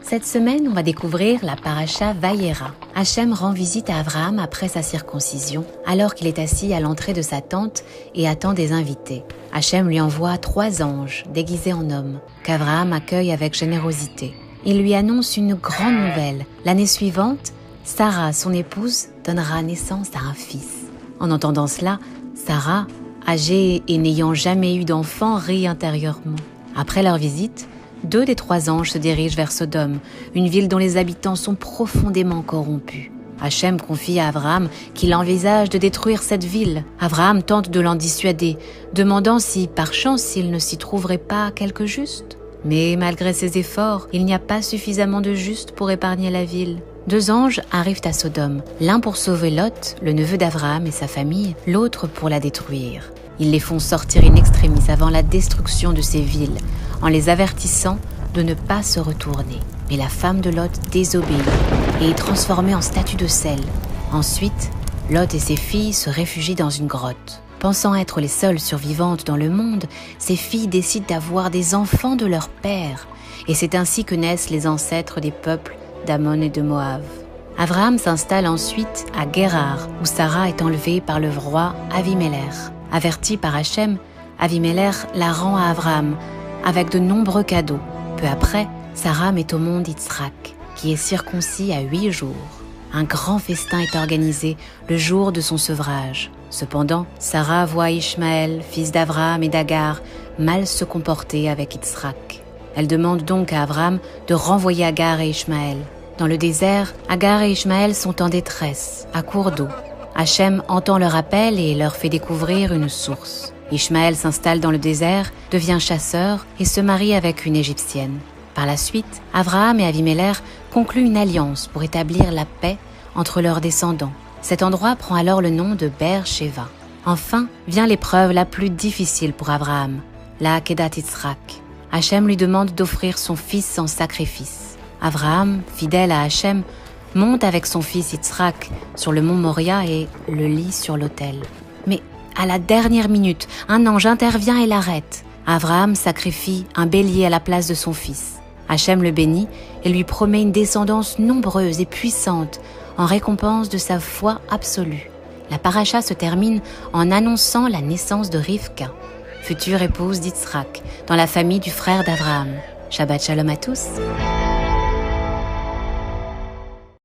Cette semaine, on va découvrir la paracha Vayera. Hachem rend visite à Abraham après sa circoncision, alors qu'il est assis à l'entrée de sa tente et attend des invités. Hachem lui envoie 3 anges déguisés en hommes, qu'Abraham accueille avec générosité. Il lui annonce une grande nouvelle. L'année suivante, Sarah, son épouse, donnera naissance à un fils. En entendant cela, Sarah, âgée et n'ayant jamais eu d'enfant, rit intérieurement. Après leur visite, 2 des 3 anges se dirigent vers Sodome, une ville dont les habitants sont profondément corrompus. Hachem confie à Abraham qu'il envisage de détruire cette ville. Abraham tente de l'en dissuader, demandant si, par chance, il ne s'y trouverait pas quelque juste. Mais malgré ses efforts, il n'y a pas suffisamment de justes pour épargner la ville. 2 anges arrivent à Sodome, l'un pour sauver Lot, le neveu d'Abraham et sa famille, l'autre pour la détruire. Ils les font sortir in extremis avant la destruction de ces villes, en les avertissant de ne pas se retourner. Mais la femme de Lot désobéit et est transformée en statue de sel. Ensuite, Lot et ses filles se réfugient dans une grotte. Pensant être les seules survivantes dans le monde, ces filles décident d'avoir des enfants de leur père. Et c'est ainsi que naissent les ancêtres des peuples d'Ammon et de Moab. Abraham s'installe ensuite à Guérar, où Sarah est enlevée par le roi Avimelech. Averti par Hachem, Avimelech la rend à Abraham avec de nombreux cadeaux. Peu après, Sarah met au monde Yitzhak, qui est circoncis à 8 jours. Un grand festin est organisé le jour de son sevrage. Cependant, Sarah voit Ishmaël, fils d'Abraham et d'Agar, mal se comporter avec Yitzhak. Elle demande donc à Abraham de renvoyer Agar et Ishmaël. Dans le désert, Agar et Ishmaël sont en détresse, à court d'eau. Hachem entend leur appel et leur fait découvrir une source. Ishmaël s'installe dans le désert, devient chasseur et se marie avec une Égyptienne. Par la suite, Abraham et Avimelech concluent une alliance pour établir la paix entre leurs descendants. Cet endroit prend alors le nom de Beer-Sheva. Enfin, vient l'épreuve la plus difficile pour Abraham, la Akedat Yitzhak. Hachem lui demande d'offrir son fils en sacrifice. Abraham, fidèle à Hachem, monte avec son fils Yitzhak sur le mont Moria et le lit sur l'autel. Mais à la dernière minute, un ange intervient et l'arrête. Abraham sacrifie un bélier à la place de son fils. Hachem le bénit et lui promet une descendance nombreuse et puissante en récompense de sa foi absolue. La paracha se termine en annonçant la naissance de Rivka, future épouse d'Yitzhak, dans la famille du frère d'Abraham. Shabbat shalom à tous.